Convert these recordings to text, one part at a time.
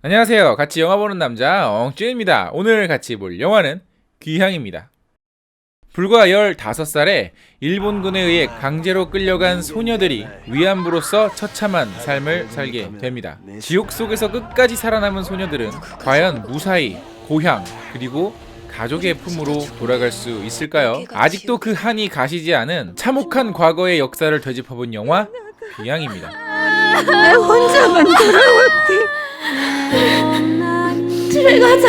안녕하세요. 같이 영화 보는 남자 엉쭈입니다. 오늘 같이 볼 영화는 귀향입니다. 불과 15살에 일본군에 의해 강제로 끌려간 소녀들이 위안부로서 처참한 삶을 살게 됩니다. 지옥 속에서 끝까지 살아남은 소녀들은 과연 무사히 고향 그리고 가족의 품으로 돌아갈 수 있을까요? 아직도 그 한이 가시지 않은 참혹한 과거의 역사를 되짚어본 영화 귀향입니다. 혼자만 돌아왔대. 집에 가자.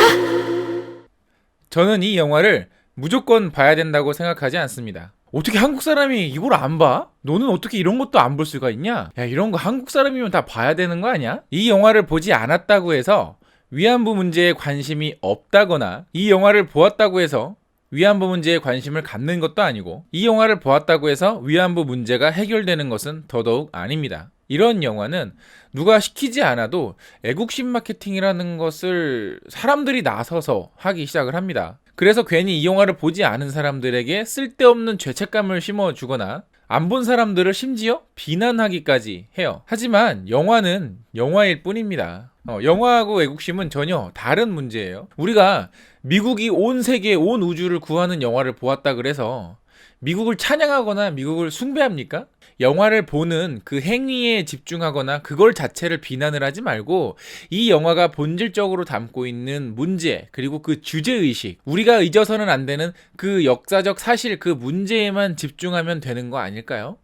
저는 이 영화를 무조건 봐야 된다고 생각하지 않습니다. 어떻게 한국 사람이 이걸 안 봐? 너는 어떻게 이런 것도 안 볼 수가 있냐? 야, 이런 거 한국 사람이면 다 봐야 되는 거 아니야? 이 영화를 보지 않았다고 해서 위안부 문제에 관심이 없다거나 이 영화를 보았다고 해서 위안부 문제에 관심을 갖는 것도 아니고 이 영화를 보았다고 해서 위안부 문제가 해결되는 것은 더더욱 아닙니다. 이런 영화는 누가 시키지 않아도 애국심 마케팅이라는 것을 사람들이 나서서 하기 시작을 합니다. 그래서 괜히 이 영화를 보지 않은 사람들에게 쓸데없는 죄책감을 심어주거나 안 본 사람들을 심지어 비난하기까지 해요. 하지만 영화는 영화일 뿐입니다. 영화하고 애국심은 전혀 다른 문제예요. 우리가 미국이 온 세계, 온 우주를 구하는 영화를 보았다 그래서 미국을 찬양하거나 미국을 숭배합니까? 영화를 보는 그 행위에 집중하거나 그걸 자체를 비난을 하지 말고 이 영화가 본질적으로 담고 있는 문제 그리고 그 주제의식, 우리가 잊어서는 안 되는 그 역사적 사실, 그 문제에만 집중하면 되는 거 아닐까요?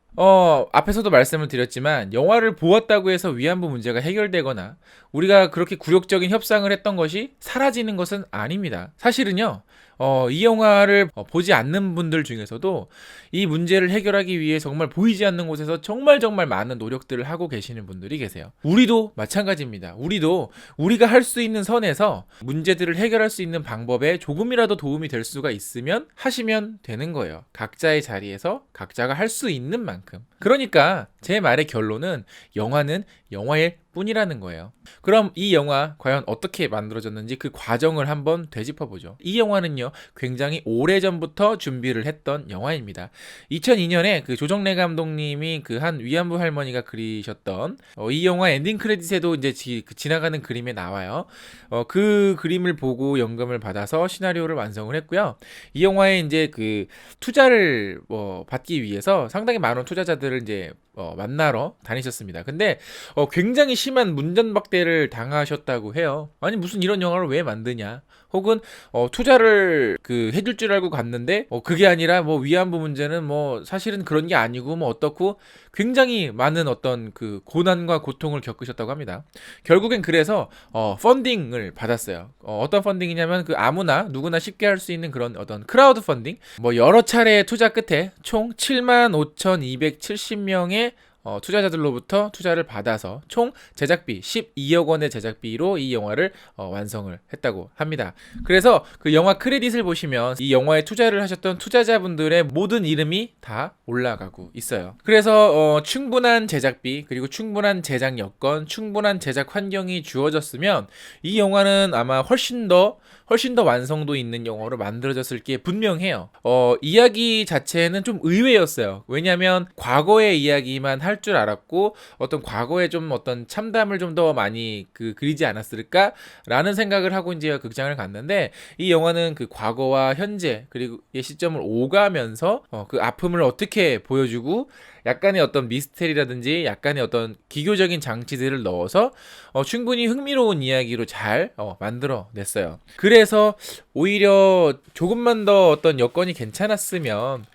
앞에서도 말씀을 드렸지만 영화를 보았다고 해서 위안부 문제가 해결되거나 우리가 그렇게 굴욕적인 협상을 했던 것이 사라지는 것은 아닙니다. 사실은요, 이 영화를 보지 않는 분들 중에서도 이 문제를 해결하기 위해 정말 보이지 않는 곳에서 정말 많은 노력들을 하고 계시는 분들이 계세요. 우리도 마찬가지입니다. 우리도 우리가 할 수 있는 선에서 문제들을 해결할 수 있는 방법에 조금이라도 도움이 될 수가 있으면 하시면 되는 거예요. 각자의 자리에서 각자가 할 수 있는 만큼. 그러니까 제 말의 결론은 영화는 영화일 뿐이라는 거예요. 그럼 이 영화 과연 어떻게 만들어졌는지 그 과정을 한번 되짚어보죠. 이 영화는요, 굉장히 오래전부터 준비를 했던 영화입니다. 2002년에 그 조정래 감독님이 그 한 위안부 할머니가 그리셨던 이 영화 엔딩 크레딧에도 이제 지나가는 그림에 나와요. 그 그림을 보고 영감을 받아서 시나리오를 완성을 했고요. 이 영화에 이제 그 투자를 받기 위해서 상당히 많은 투자자들을 이제 만나러 다니셨습니다. 근데 굉장히 심한 문전박대를 당하셨다고 해요. 아니 무슨 이런 영화를 왜 만드냐? 혹은 투자를 해줄 줄 알고 갔는데 그게 아니라 뭐 위안부 문제는 뭐 사실은 그런 게 아니고 뭐 어떻고 굉장히 많은 어떤 그 고난과 고통을 겪으셨다고 합니다. 결국엔 그래서 펀딩을 받았어요. 어떤 펀딩이냐면 그 아무나 누구나 쉽게 할 수 있는 그런 어떤 크라우드 펀딩, 뭐 여러 차례의 투자 끝에 총 75,270명의 투자자들로부터 투자를 받아서 총 제작비 12억 원의 제작비로 이 영화를 완성을 했다고 합니다. 그래서 그 영화 크레딧을 보시면 이 영화에 투자를 하셨던 투자자분들의 모든 이름이 다 올라가고 있어요. 그래서 충분한 제작비 그리고 충분한 제작 여건, 충분한 제작 환경이 주어졌으면 이 영화는 아마 훨씬 더 완성도 있는 영화로 만들어졌을 게 분명해요. 이야기 자체는 좀 의외였어요. 왜냐하면 과거의 이야기만 할 줄 알았고 어떤 과거에 좀 어떤 참담을 좀 더 많이 그리지 않았을까라는 생각을 하고 이제 극장을 갔는데 이 영화는 그 과거와 현재 그리고 이 시점을 오가면서 그 아픔을 어떻게 보여주고 약간의 어떤 미스테리라든지 약간의 어떤 기교적인 장치들을 넣어서 충분히 흥미로운 이야기로 잘 만들어냈어요. 그래서 오히려 조금만 더 어떤 여건이 괜찮았으면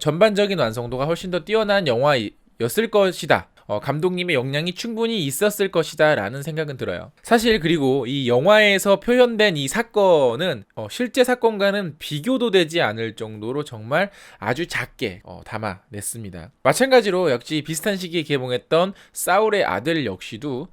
전반적인 완성도가 훨씬 더 뛰어난 영화였을 것이다. 감독님의 역량이 충분히 있었을 것이다 라는 생각은 들어요. 사실 그리고 이 영화에서 표현된 이 사건은 실제 사건과는 비교도 되지 않을 정도로 정말 아주 작게 담아냈습니다. 마찬가지로 역시 비슷한 시기에 개봉했던 사울의 아들 역시도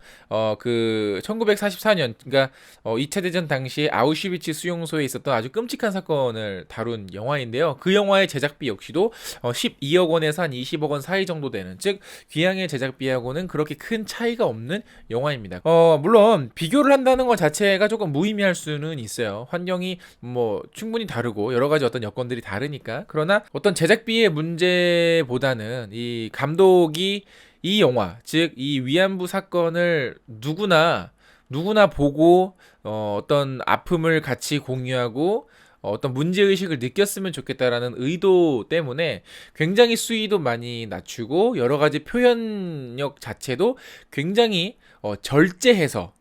그 1944년 그러니까 2차 대전 당시에 아우슈비츠 수용소에 있었던 아주 끔찍한 사건을 다룬 영화인데요. 그 영화의 제작비 역시도 12억 원에서 한 20억 원 사이 정도 되는, 즉 귀향의 제작비하고는 그렇게 큰 차이가 없는 영화입니다. 물론 비교를 한다는 것 자체가 조금 무의미할 수는 있어요. 환경이 뭐 충분히 다르고 여러 가지 어떤 여건들이 다르니까. 그러나 어떤 제작비의 문제보다는 이 감독이 이 영화, 즉 이 위안부 사건을 누구나 누구나 보고 어떤 아픔을 같이 공유하고 어떤 문제의식을 느꼈으면 좋겠다라는 의도 때문에 굉장히 수위도 많이 낮추고 여러 가지 표현력 자체도 굉장히 절제해서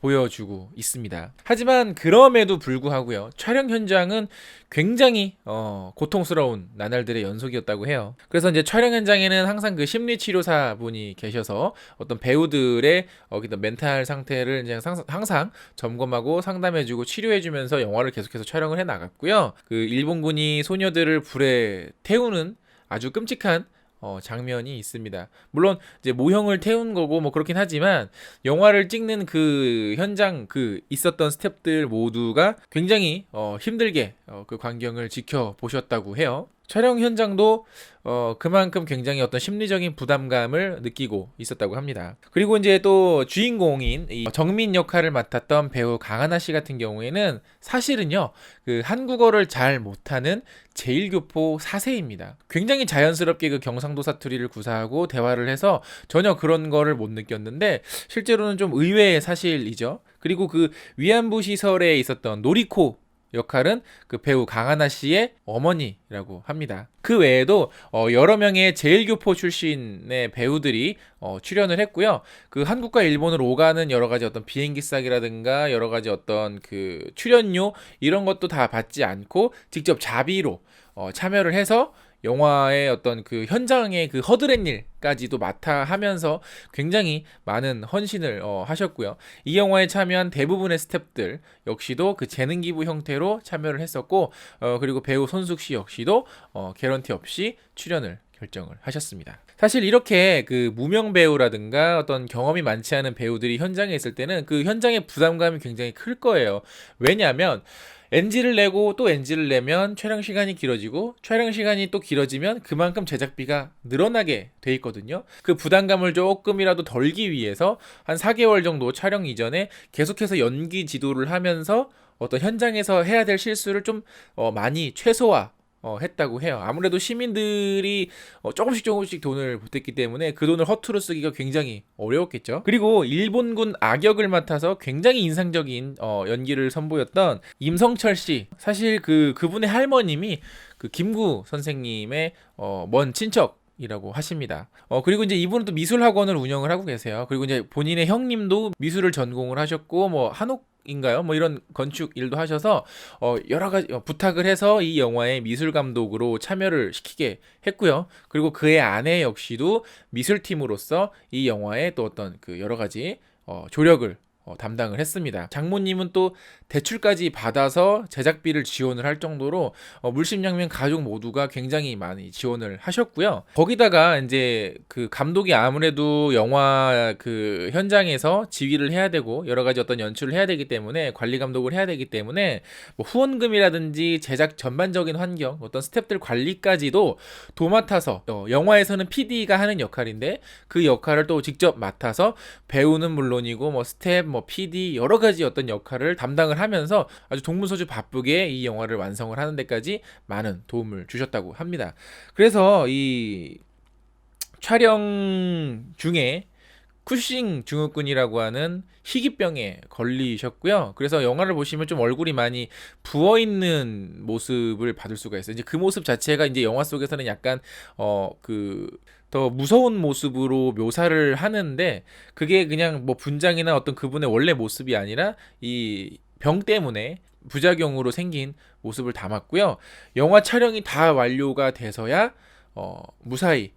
보여주고 있습니다. 하지만 그럼에도 불구하고요, 촬영 현장은 굉장히 고통스러운 나날들의 연속이었다고 해요. 그래서 이제 촬영 현장에는 항상 그 심리치료사 분이 계셔서 어떤 배우들의 멘탈 상태를 이제 항상 점검하고 상담해주고 치료해주면서 영화를 계속해서 촬영을 해 나갔고요. 그 일본군이 소녀들을 불에 태우는 아주 끔찍한 장면이 있습니다. 물론 이제 모형을 태운 거고 뭐 그렇긴 하지만 영화를 찍는 그 현장 그 있었던 스태프들 모두가 굉장히 힘들게 그 광경을 지켜보셨다고 해요. 촬영 현장도 그만큼 굉장히 어떤 심리적인 부담감을 느끼고 있었다고 합니다. 그리고 이제 또 주인공인 이 정민 역할을 맡았던 배우 강하나 씨 같은 경우에는 사실은요, 그 한국어를 잘 못하는 제1교포 4세입니다. 굉장히 자연스럽게 그 경상도 사투리를 구사하고 대화를 해서 전혀 그런 거를 못 느꼈는데 실제로는 좀 의외의 사실이죠. 그리고 그 위안부 시설에 있었던 노리코 역할은 그 배우 강하나 씨의 어머니라고 합니다. 그 외에도 여러 명의 제1교포 출신의 배우들이 출연을 했고요. 그 한국과 일본을 오가는 여러 가지 어떤 비행기 싸기라든가 여러 가지 어떤 그 출연료 이런 것도 다 받지 않고 직접 자비로 참여를 해서 영화의 어떤 그 현장의 그 허드렛 일까지도 맡아 하면서 굉장히 많은 헌신을 하셨고요. 이 영화에 참여한 대부분의 스태프들 역시도 그 재능 기부 형태로 참여를 했었고, 그리고 배우 손숙 씨 역시도 개런티 없이 출연을 결정을 하셨습니다. 사실 이렇게 그 무명 배우라든가 어떤 경험이 많지 않은 배우들이 현장에 있을 때는 그 현장의 부담감이 굉장히 클 거예요. 왜냐하면 NG를 내고 또 NG를 내면 촬영 시간이 길어지고 촬영 시간이 또 길어지면 그만큼 제작비가 늘어나게 돼 있거든요. 그 부담감을 조금이라도 덜기 위해서 한 4개월 정도 촬영 이전에 계속해서 연기 지도를 하면서 어떤 현장에서 해야 될 실수를 좀 많이 최소화 했다고 해요. 아무래도 시민들이 조금씩 돈을 보탰기 때문에 그 돈을 허투루 쓰기가 굉장히 어려웠겠죠. 그리고 일본군 악역을 맡아서 굉장히 인상적인 연기를 선보였던 임성철 씨, 사실 그분의 할머님이 그 김구 선생님의 먼 친척 이라고 하십니다. 그리고 이제 이분은 또 미술학원을 운영을 하고 계세요. 그리고 이제 본인의 형님도 미술을 전공을 하셨고 뭐 한옥인가요? 뭐 이런 건축 일도 하셔서 여러 가지 부탁을 해서 이 영화의 미술 감독으로 참여를 시키게 했고요. 그리고 그의 아내 역시도 미술팀으로서 이 영화의 또 어떤 그 여러 가지 조력을 담당을 했습니다. 장모님은 또 대출까지 받아서 제작비를 지원을 할 정도로 물심양면 가족 모두가 굉장히 많이 지원을 하셨고요. 거기다가 이제 그 감독이 아무래도 영화 그 현장에서 지휘를 해야 되고 여러 가지 어떤 연출을 해야 되기 때문에 관리 감독을 해야 되기 때문에 뭐 후원금이라든지 제작 전반적인 환경, 어떤 스태프들 관리까지도 도맡아서 영화에서는 PD가 하는 역할인데 그 역할을 또 직접 맡아서 배우는 물론이고 뭐 스텝, 뭐 PD 여러 가지 어떤 역할을 담당을 하면서 아주 동문서주 바쁘게 이 영화를 완성을 하는 데까지 많은 도움을 주셨다고 합니다. 그래서 이 촬영 중에 쿠싱 증후군이라고 하는 희귀병에 걸리셨고요. 그래서 영화를 보시면 좀 얼굴이 많이 부어있는 모습을 받을 수가 있어요. 이제 그 모습 자체가 이제 영화 속에서는 약간 더 무서운 모습으로 묘사를 하는데 그게 그냥 뭐 분장이나 어떤 그분의 원래 모습이 아니라 이 병 때문에 부작용으로 생긴 모습을 담았고요. 영화 촬영이 다 완료가 돼서야 무사히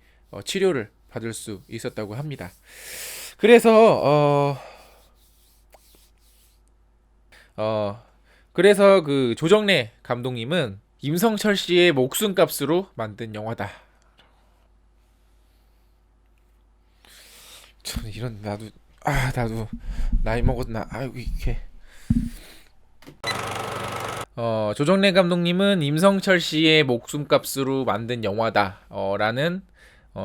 치료를 받을 수 있었다고 합니다. 그래서 그래서 그 조정래 감독님은 임성철 씨의 목숨값으로 만든 영화다. 저는 이런 나도 나이 먹었나 이렇게 조정래 감독님은 임성철 씨의 목숨값으로 만든 영화다 라는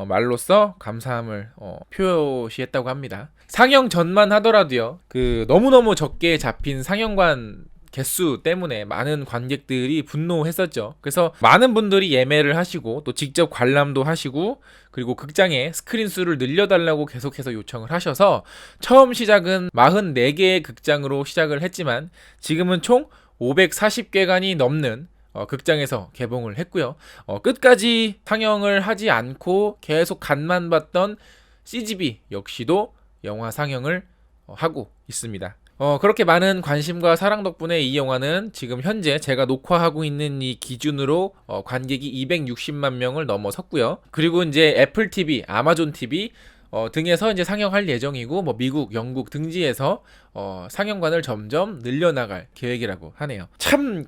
말로써 감사함을 표시했다고 합니다. 상영 전만 하더라도요, 그 너무너무 적게 잡힌 상영관 개수 때문에 많은 관객들이 분노했었죠. 그래서 많은 분들이 예매를 하시고 또 직접 관람도 하시고 그리고 극장에 스크린 수를 늘려달라고 계속해서 요청을 하셔서 처음 시작은 44개의 극장으로 시작을 했지만 지금은 총 540개관이 넘는 극장에서 개봉을 했고요. 끝까지 상영을 하지 않고 계속 간만 봤던 CGV 역시도 영화 상영을 하고 있습니다. 그렇게 많은 관심과 사랑 덕분에 이 영화는 지금 현재 제가 녹화하고 있는 이 기준으로 관객이 260만 명을 넘어섰고요. 그리고 이제 애플 TV, 아마존 TV 등에서 이제 상영할 예정이고 뭐 미국, 영국 등지에서 상영관을 점점 늘려나갈 계획이라고 하네요. 참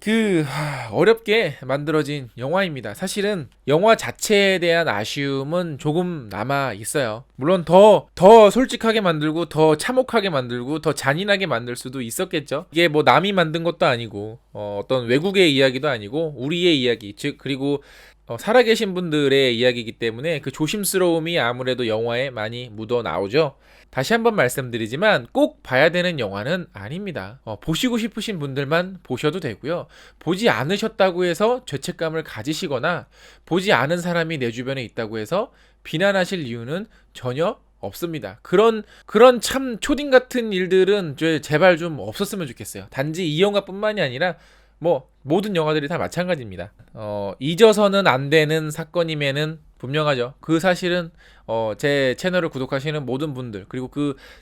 어렵게 만들어진 영화입니다. 사실은 영화 자체에 대한 아쉬움은 조금 남아 있어요. 물론 더 솔직하게 만들고 더 참혹하게 만들고 더 잔인하게 만들 수도 있었겠죠. 이게 뭐 남이 만든 것도 아니고 어떤 외국의 이야기도 아니고 우리의 이야기, 즉 그리고 살아계신 분들의 이야기이기 때문에 그 조심스러움이 아무래도 영화에 많이 묻어 나오죠. 다시 한번 말씀드리지만 꼭 봐야 되는 영화는 아닙니다. 보시고 싶으신 분들만 보셔도 되고요. 보지 않으셨다고 해서 죄책감을 가지시거나 보지 않은 사람이 내 주변에 있다고 해서 비난하실 이유는 전혀 없습니다. 그런 참 초딩 같은 일들은 제발 좀 없었으면 좋겠어요. 단지 이 영화뿐만이 아니라 뭐 모든 영화들이 다 마찬가지입니다. 잊어서는 안 되는 사건임에는 분명하죠. 그 사실은 제 채널을 구독하시는 모든 분들 그리고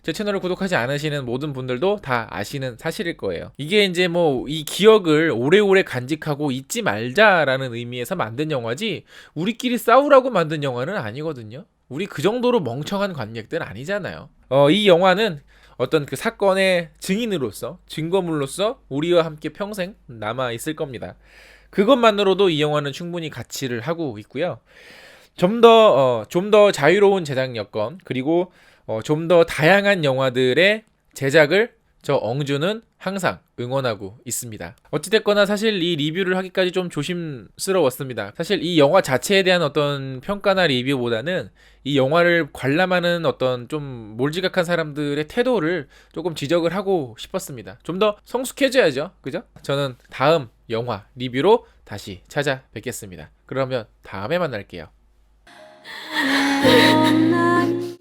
제 채널을 구독하지 않으시는 모든 분들도 다 아시는 사실일 거예요. 이게 이제 뭐 이 기억을 오래오래 간직하고 잊지 말자라는 의미에서 만든 영화지 우리끼리 싸우라고 만든 영화는 아니거든요. 우리 그 정도로 멍청한 관객들 아니잖아요. 이 영화는 어떤 그 사건의 증인으로서 증거물로서 우리와 함께 평생 남아 있을 겁니다. 그것만으로도 이 영화는 충분히 가치를 하고 있고요. 좀 더 자유로운 제작 여건 그리고 좀 더 다양한 영화들의 제작을 저 엉주는 항상 응원하고 있습니다. 어찌됐거나 사실 이 리뷰를 하기까지 좀 조심스러웠습니다. 사실 이 영화 자체에 대한 어떤 평가나 리뷰보다는 이 영화를 관람하는 어떤 좀 몰지각한 사람들의 태도를 조금 지적을 하고 싶었습니다. 좀 더 성숙해져야죠. 그죠? 저는 다음 영화 리뷰로 다시 찾아뵙겠습니다. 그러면 다음에 만날게요.